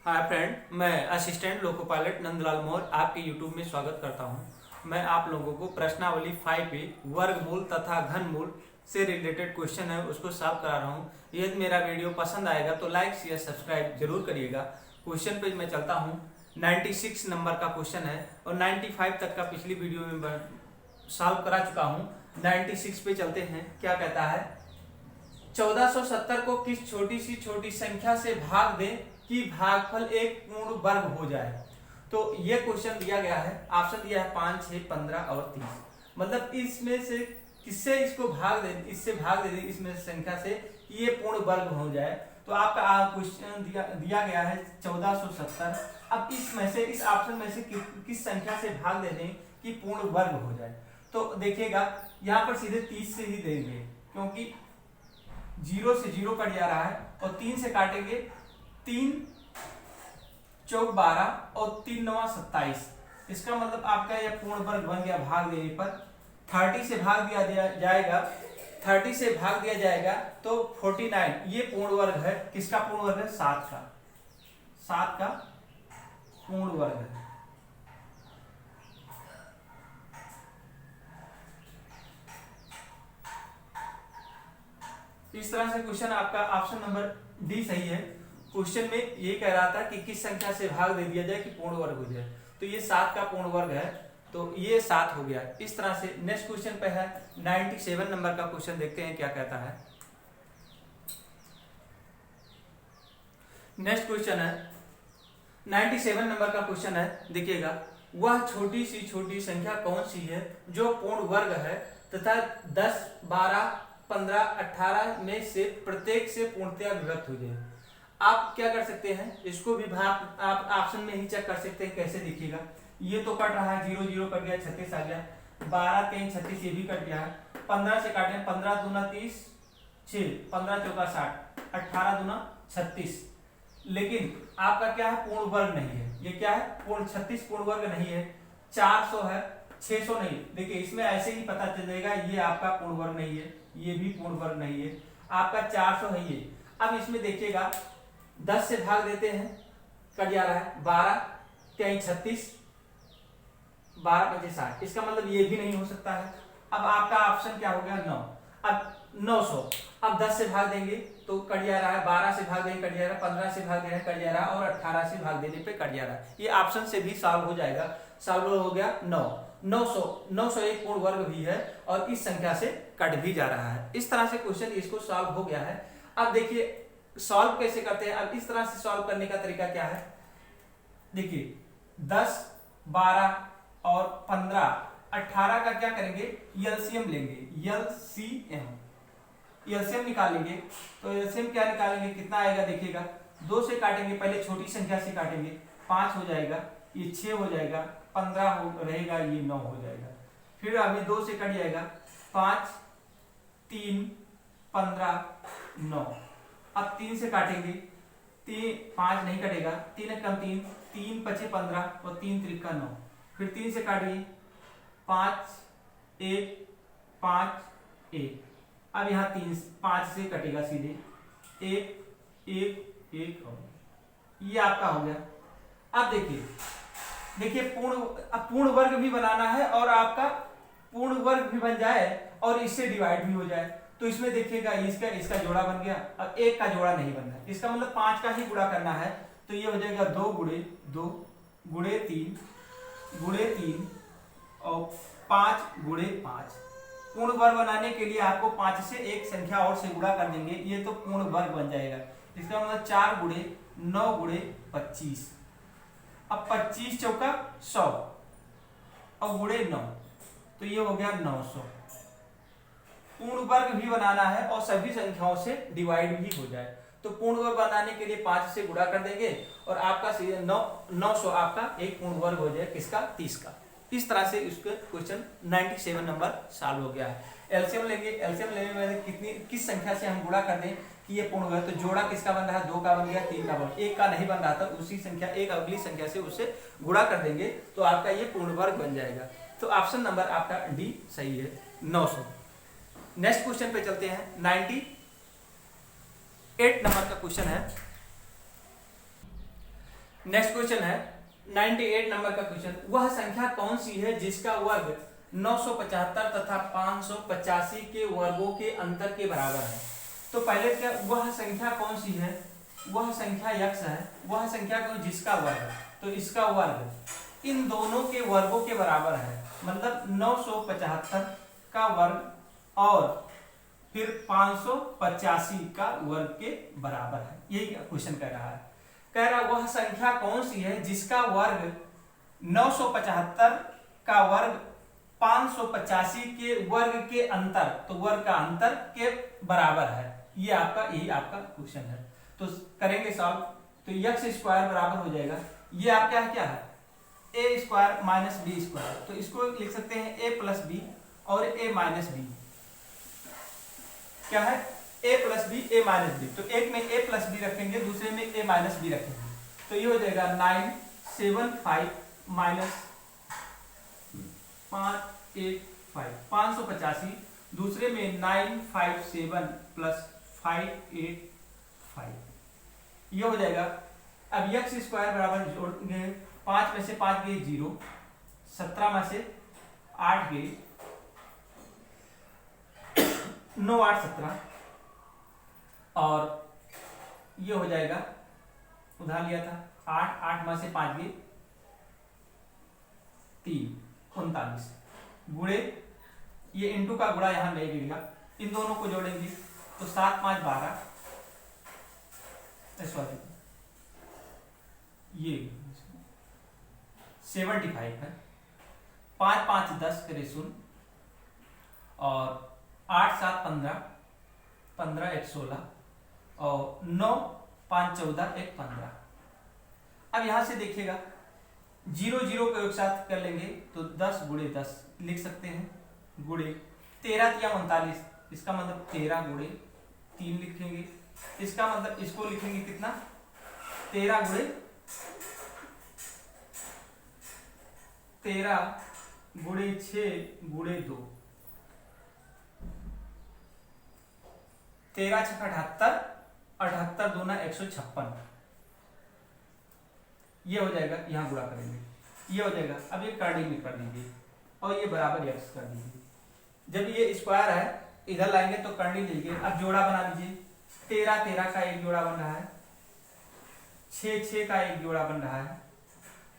Hi friend, मैं assistant loco pilot Nandlal Maurya आपके YouTube में स्वागत करता हूं। मैं आप लोगों को प्रश्नावली 5 पे वर्गमूल तथा घनमूल से रिलेटेड क्वेश्चन है उसको सॉल्व करा रहा हूं। यदि मेरा वीडियो पसंद आएगा तो लाइक शेयर सब्सक्राइब जरूर करिएगा। क्वेश्चन पे मैं चलता हूं। 96 नंबर का क्वेश्चन है और 95 तक का पिछली वीडियो में सॉल्व करा चुका हूँ। 96 पे चलते हैं। क्या कहता है, 1470 को किस छोटी संख्या से भाग दें कि भागफल एक पूर्ण वर्ग हो जाए। तो ये क्वेश्चन दिया गया है, ऑप्शन दिया है 5, 6, 15 और 30। मतलब इसमें से किससे इसको भाग दे, इससे भाग दे इसमें संख्या से कि ये पूर्ण वर्ग हो जाए। तो आपका क्वेश्चन दिया गया है 1470। अब इसमें से इस ऑप्शन में से किस संख्या से भाग दे दें कि पूर्ण वर्ग हो जाए। तो देखिएगा यहाँ पर सीधे 30 से ही देंगे, क्योंकि 0 से 0 कट जा रहा है और 3 से काटेंगे। 3 चौक 12 और 3 9 27। इसका मतलब आपका यह पूर्ण वर्ग बन गया। भाग देने पर 30 से भाग दिया जाएगा, 30 से भाग दिया जाएगा तो 49। ये पूर्ण वर्ग है। किसका पूर्ण वर्ग है? 7 का। 7 का पूर्ण वर्ग है। इस तरह से क्वेश्चन आपका ऑप्शन नंबर डी सही है। क्वेश्चन में ये कह रहा था कि किस संख्या से भाग दे दिया जाए कि पूर्ण वर्ग हो जाए। तो ये 7 का पूर्ण वर्ग है, तो ये 7 हो गया। इस तरह से नेक्स्ट क्वेश्चन पे है 97 नंबर का क्वेश्चन। देखते हैं क्या कहता है। नेक्स्ट क्वेश्चन है 97 नंबर का क्वेश्चन है। देखिएगा, वह छोटी संख्या कौन सी है जो पूर्ण वर्ग है तथा 10, 12, 15, 18 में से प्रत्येक से पूर्णतया विभक्त हो जाए। आप क्या कर सकते हैं, इसको भी भाग आप ऑप्शन में ही चेक कर सकते हैं। कैसे देखिएगा, ये तो कट रहा है, 0 0 कट गया, 36 आ गया। 12 3 36 ये भी कट गया है। 15 से काटें, 15 दूना 30, 6, 15 चौका 60, 18 दूना 36। लेकिन आपका क्या है, पूर्ण वर्ग नहीं है। ये क्या है, पूर्ण 36 पूर्ण वर्ग नहीं है। 400 है, 600 नहीं। देखिए इसमें ऐसे ही पता चल जाएगा ये आपका पूर्ण वर्ग नहीं है, ये भी पूर्ण वर्ग नहीं है। आपका 400 है ये। अब इसमें देखिएगा 10 से भाग देते हैं, कट जा रहा है। 12 3 36, 12 5 60। इसका मतलब ये भी नहीं हो सकता है। अब आपका ऑप्शन क्या हो गया, 9। अब 900, अब 10 से भाग देंगे तो कट जा रहा है। 12 से भाग देंगे कट जा रहा है, 15 से भाग देंगे कट जा रहा है और 18 से भाग देने पे कट जा रहा है। ये ऑप्शन से भी सॉल्व हो जाएगा। सॉल्व हो गया 900 एक पूर्ण वर्ग भी है और इस संख्या से कट भी जा रहा है। इस तरह से क्वेश्चन इसको सॉल्व हो गया है। अब देखिए सॉल्व कैसे करते हैं। अब इस तरह से सॉल्व करने का तरीका क्या है, देखिए 10, 12 और 15, 18 का क्या करेंगे, एलसीएम लेंगे। एलसीएम निकालेंगे। तो एलसीएम क्या निकालेंगे, कितना आएगा देखिएगा। 2 से काटेंगे, पहले छोटी संख्या से काटेंगे। 5 हो जाएगा, ये 6 हो जाएगा, 15 रहेगा, ये 9 हो जाएगा। फिर अभी 2 से कट जाएगा, 5 3 15 9। अब 3 से काटेंगे, 5 नहीं कटेगा, 3 कम 3, 3 5 15 और 3 3 9। फिर 3 से काटिए, 5 1 5 1। अब यहाँ 5 से कटेगा सीधे, 1 1 1 और ये आपका हो गया। अब देखिए पूर्ण वर्ग भी बनाना है और आपका पूर्ण वर्ग भी बन जाए और इससे डिवाइड भी हो जाए। तो इसमें देखिएगा इसका जोड़ा बन गया। अब 1 का जोड़ा नहीं बनना है, इसका मतलब 5 का ही गुणा करना है। तो ये हो जाएगा 2 गुणे 2 गुणे 3 और 5 गुणे 5। पूर्ण वर्ग बनाने के लिए आपको 5 से एक संख्या और से गुणा कर देंगे, ये तो पूर्ण वर्ग बन जाएगा। इसका मतलब 4 गुणे 9 गुणे 25। अब 25 चौका 100 और गुणे 9, तो ये हो गया 900। पूर्ण वर्ग भी बनाना है और सभी संख्याओं से डिवाइड भी हो जाए। तो पूर्ण वर्ग बनाने के लिए 5 से गुणा कर देंगे और आपका 900 आपका एक पूर्ण वर्ग हो जाए। किसका? 30 का। इस तरह से इसके क्वेश्चन 97 नंबर सॉल्व हो गया है। एलसीएम लेंगे, एलसीएम लेने में किस संख्या से हम गुणा कर दें कि ये पूर्ण वर्ग। तो जोड़ा किसका बन रहा है, 2 का बन गया, 3 का बन गया। 1 का नहीं बन रहा था, उसी संख्या एक अगली संख्या से उससे गुणा कर देंगे तो आपका ये पूर्ण वर्ग बन जाएगा। तो ऑप्शन नंबर आपका डी सही है, 900। नेक्स्ट क्वेश्चन पे चलते हैं। 98 नंबर का क्वेश्चन है। नेक्स्ट क्वेश्चन है 98 नंबर का क्वेश्चन। वह संख्या कौन सी है जिसका वर्ग 975 तथा 585 के वर्गों के अंतर के बराबर है? तो पहले क्या, वह संख्या कौन सी है? वह संख्या x है। वह संख्या कौन जिसका वर्ग, तो इसका वर्ग इन दोनों के वर्गों के बराबर है, मतलब 975 का वर्ग और फिर 585 का वर्ग के बराबर है। यही क्वेश्चन कह रहा है। कह रहा वह संख्या कौन सी है जिसका वर्ग 975 का वर्ग 585 के वर्ग के अंतर, तो वर्ग का अंतर के बराबर है। ये आपका, यही आपका क्वेश्चन है। तो करेंगे सॉल्व, तो x स्क्वायर बराबर हो जाएगा, ये आपका क्या है a square minus B square, तो इसको लिख सकते हैं a प्लस बी और a माइनस बी। क्या है a plus B a minus B, तो एक में a प्लस बी रखेंगे, दूसरे में a माइनस बी रखेंगे, तो ये हो जाएगा 975 माइनस 585 585, दूसरे में 957 प्लस 585, ये हो जाएगा। अब x स्क्वायर बराबर जोड़ेंगे, 5 में से 5 गए 0, 17 में से 8 गए 9 8 17, और ये हो जाएगा, उधार लिया था 8 8 में से 5 गए 3 39, गुणे ये इंटू का गुणा यहां नहीं गिरेगा, इन दोनों को जोड़ेंगे तो 7 5 12, सॉरी ये 75 है, 5 5 10 करे 0, और 8 7 15 15 1 16, और 9 5 14 1 15। अब यहां से देखिएगा 0 0 को एक साथ कर लेंगे तो 10 गुणे 10 लिख सकते हैं, गुणे 13 या 39, इसका मतलब 13 गुणे 3 लिखेंगे, इसका मतलब इसको लिखेंगे कितना 13 गुणे 6 गुणे 2, 13 6 78, 78 दूना 156, ये हो जाएगा, यहां गुणा करेंगे, ये हो जाएगा। अब ये कर्णी में कर दीजिए और ये बराबर x कर दीजिए। जब ये स्क्वायर है इधर लाएंगे तो कर्णी लीजिए। अब जोड़ा बना लीजिए, 13 13 का एक जोड़ा बन रहा है, 6 6 का एक जोड़ा बन रहा है,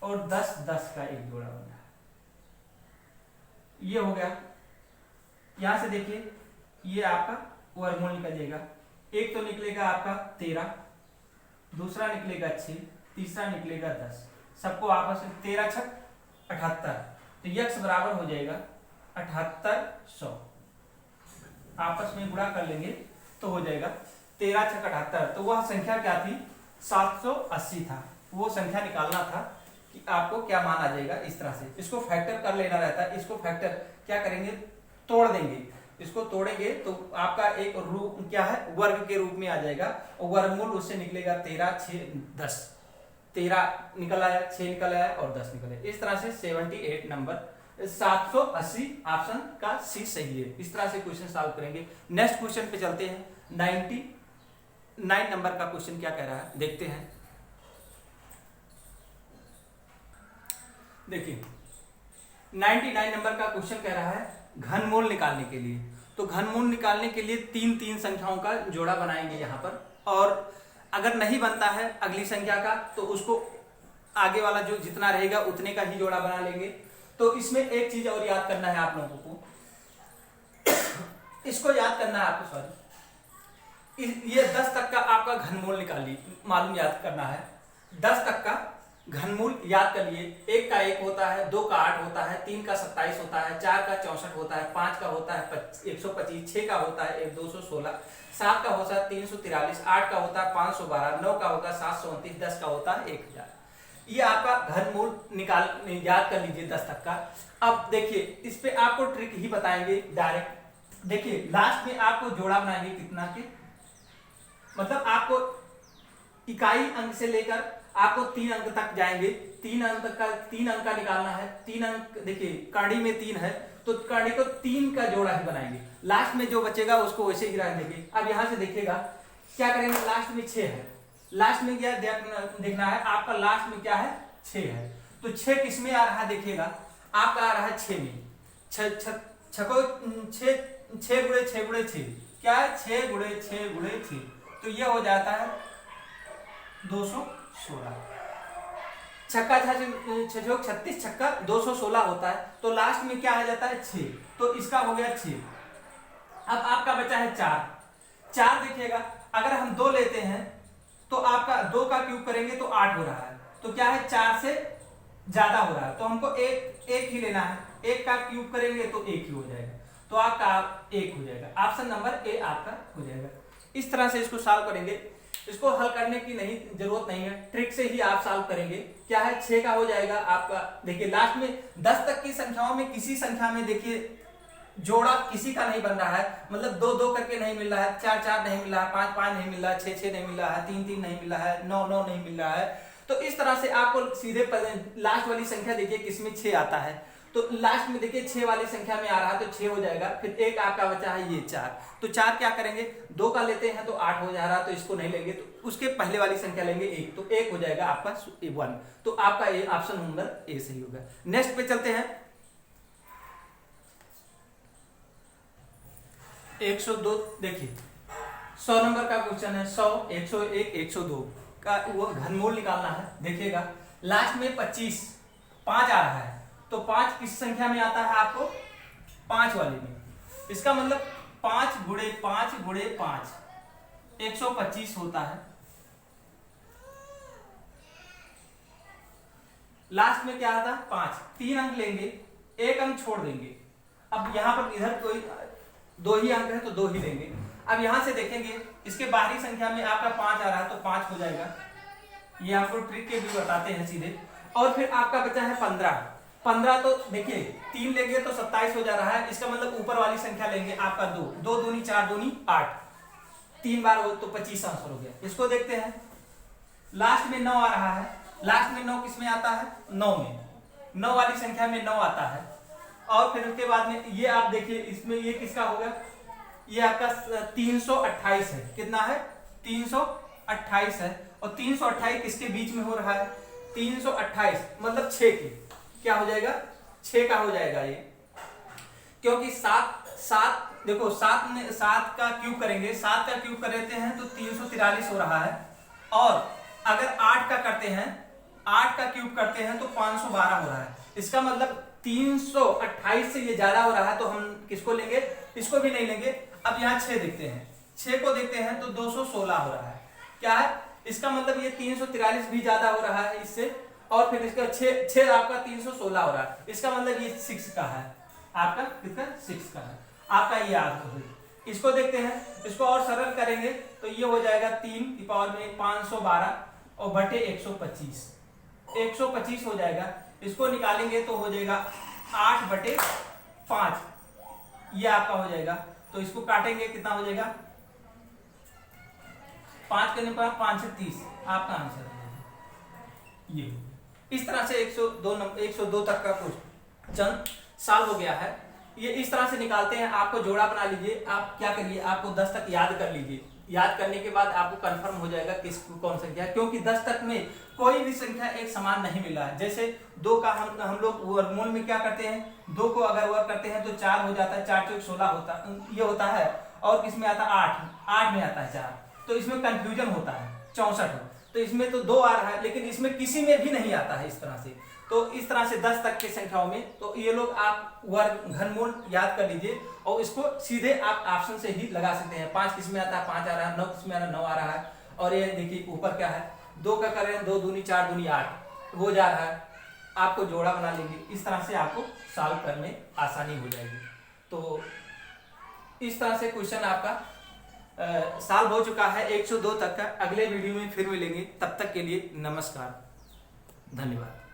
और 10 10 का एक जोड़ा बन रहा है। ये हो गया। यहां से देखिए ये आपका वर्गमूल निकल जाएगा, एक तो निकलेगा आपका 13, दूसरा निकलेगा 6, तीसरा निकलेगा 10, सबको आपस में 13 6 78, तो x बराबर हो जाएगा 7800, आपस में गुणा कर लेंगे तो हो जाएगा 13 6 78। तो वह संख्या क्या थी 780 था, वो संख्या निकालना था कि आपको क्या मान आ जाएगा। इस तरह से इसको फैक्टर कर लेना रहता है। इसको फैक्टर क्या करेंगे, तोड़ देंगे, इसको तोड़ेंगे तो आपका एक रूप क्या है वर्ग के रूप में आ जाएगा, और वर्गमूल उससे निकलेगा 13 6 10, 13 निकल आया, 6 निकल आया और 10 निकल आया। इस तरह से 78 नंबर 780 ऑप्शन का सी सही है। इस तरह से क्वेश्चन सॉल्व करेंगे। नेक्स्ट क्वेश्चन पे चलते हैं। 99 नंबर का क्वेश्चन क्या कह रहा है देखते हैं। देखिए 99 नंबर का क्वेश्चन कह रहा है घनमूल निकालने के लिए। तो घनमूल निकालने के लिए तीन तीन संख्याओं का जोड़ा बनाएंगे यहाँ पर, और अगर नहीं बनता है अगली संख्या का तो उसको आगे वाला जो जितना रहेगा उतने का ही जोड़ा बना लेंगे। तो इसमें एक चीज और याद करना है आप लोगों को, इसको याद करना है आपको, सॉरी, ये 10 तक का आपका घनमूल निकालिए, मालूम याद करना है। 10 तक का घनमूल याद कर लिए, 1 का 1 होता है, 2 का 8 होता है, 3 का 27 होता है, 4 का 64 होता है, 5 का होता है 125, 6 का होता है 216, 7 का होता है 343, 8 का होता है 512, 9 का होता है 729, 10 का होता है 1000। ये आपका घनमूल निकाल याद कर लीजिए 10 तक का। अब देखिए इस पे आपको ट्रिक ही बताएंगे डायरेक्ट। देखिए लास्ट में आपको जोड़ा बनाएंगे कितना के, मतलब आपको इकाई अंक से लेकर आपको 3 अंक तक जाएंगे। 3 अंक तक का 3 अंक का निकालना है। 3 अंक देखिए कड़ी में 3 है तो कड़ी को 3 का जोड़ा ही बनाएंगे, लास्ट में जो बचेगा उसको वैसे ही रह देंगे। अब यहां से देखिएगा क्या करेंगे, लास्ट में 6 है लास्ट में क्या देखना है आपका, लास्ट में क्या है 6 है, तो 6 किस में आ रहा है देखिएगा, आपका आ रहा है 6 में, 6 गुणे 6 क्या है 6 गुणे 6, तो ये हो जाता है 216। छक्का 36 छक्का 216 होता है, तो लास्ट में क्या आ जाता है 6, तो इसका हो गया 6। अब आपका बचा है 4 देखिएगा, अगर हम 2 लेते हैं तो आपका 2 का क्यूब करेंगे तो 8 हो रहा है, तो क्या है 4 से ज्यादा हो रहा है, तो हमको एक ही लेना है, 1 का क्यूब करेंगे तो 1 ही हो जाएगा, तो आपका 1 हो जाएगा, ऑप्शन नंबर ए आपका हो जाएगा। इस तरह से इसको सॉल्व करेंगे, इसको हल करने की जरूरत नहीं है, ट्रिक से ही आप सॉल्व करेंगे। क्या है 6 का हो जाएगा आपका, देखिए लास्ट में 10 तक की संख्याओं में किसी संख्या में देखिए जोड़ा किसी का नहीं बन रहा है, मतलब 2 करके नहीं मिल रहा है, 4 नहीं मिल रहा है, 5 नहीं मिल रहा है, 6 नहीं मिल रहा है, 3 नहीं मिल रहा है, 9 नहीं मिल रहा है, तो इस तरह से आपको सीधे लास्ट वाली संख्या देखिए किसमें 6 आता है, तो लास्ट में देखिए 6 वाली संख्या में आ रहा है तो 6 हो जाएगा, फिर एक आपका बचा है ये 4, तो 4 क्या करेंगे 2 का लेते हैं तो 8 हो जा रहा है, तो इसको नहीं लेंगे, तो उसके पहले वाली संख्या लेंगे 1, तो 1 हो जाएगा आपका 1, तो आपका ये ऑप्शन नंबर ए सही होगा। नेक्स्ट पे चलते हैं, 102 देखिए 100 नंबर का क्वेश्चन है, 100 101 102 का वो घनमूल निकालना है। देखिएगा लास्ट में 25 5 आ रहा है, तो 5 किस संख्या में आता है आपको 5 वाले में, इसका मतलब 5 गुणे 5 गुणे 5 125 होता है। लास्ट में क्या आता है 5, 3 अंक लेंगे, 1 अंक छोड़ देंगे, अब यहां पर इधर कोई 2 ही अंक है तो 2 ही लेंगे। अब यहां से देखेंगे इसके बाहरी संख्या में आपका 5 आ रहा है तो 5 हो जाएगा, ये आपको ट्रिक के भी बताते हैं सीधे। और फिर आपका बचा है 15 तो देखिए 3 लेंगे तो 27 हो जा रहा है, इसका मतलब ऊपर वाली संख्या लेंगे आपका 2 दूनी 4 दूनी 8, 3 बार हो तो 25 आंसर हो गया। इसको देखते हैं, लास्ट में 9 आ रहा है, लास्ट में 9 किस में आता है 9 में, 9 वाली संख्या में 9 आता है। और फिर उसके बाद में ये आप देखिए इसमें ये किसका होगा, ये आपका 328 है, कितना है 328 है, और 328 किसके बीच में हो रहा है 328 मतलब 6 के क्या हो जाएगा 6 का हो जाएगा ये, क्योंकि 7 देखो 7 का क्यूब करेंगे, 7 का क्यूब करते हैं तो 343 हो रहा है, और अगर 8 का करते हैं 8 का क्यूब करते हैं तो 512 हो रहा है, इसका मतलब 328 से ये ज्यादा हो रहा है, तो हम किसको लेंगे, इसको भी नहीं लेंगे। अब यहाँ 6 देखते हैं, 6 को देखते हैं तो 216 हो रहा है, क्या है इसका मतलब ये 343 भी ज्यादा हो रहा है इससे, और फिर इसका 6 आपका 316 हो रहा है, इसका मतलब ये 6 का है, आपका कितना 6 का है, आपका ये आंसर। इसको देखते हैं, इसको और सरल करेंगे तो ये हो जाएगा 3 की पावर में 512 और बटे 125 हो जाएगा। इसको निकालेंगे तो हो जाएगा 8/5, ये आपका हो जाएगा। तो इसको काटेंगे कितना हो जाएगा 5 करने पर 5 से 30, आपका आंसर है ये। इस तरह से 102 तक का क्वेश्चन सॉल्व हो गया है। ये इस तरह से निकालते हैं, आपको जोड़ा बना लीजिए, आप क्या करिए आपको 10 तक याद कर लीजिए, याद करने के बाद आपको कंफर्म हो जाएगा किस कौन संख्या, क्योंकि 10 तक में कोई भी संख्या एक समान नहीं मिला है। जैसे 2 का हम लोग वर्गमूल में क्या करते हैं, 2 को अगर वर्ग करते हैं तो 4 हो जाता है, 4 चौक 16 होता ये होता है, और किसमें आता है 8 में आता है 4, तो इसमें कंफ्यूजन होता है 64, तो इसमें तो 2 आ रहा है लेकिन इसमें किसी में भी नहीं आता है इस तरह से। तो इस तरह से 10 तक की संख्याओं में तो ये लोग आप वर्ग घनमूल याद कर लीजिए, और इसको सीधे आप ऑप्शन से ही लगा सकते हैं। 5 किस में आता है 5 आ रहा है, 9 किस में आ रहा है 9 आ रहा है, और ये देखिए ऊपर क्या है 2 का कर रहे हैं 2 दूनी 4 दूनी 8 हो जा रहा है, आपको जोड़ा बना लेंगे, इस तरह से आपको सॉल्व करने आसानी हो जाएगी। तो इस तरह से क्वेश्चन आपका सॉल्व हो चुका है 102 तक का। अगले वीडियो में फिर मिलेंगे, तब तक के लिए नमस्कार, धन्यवाद।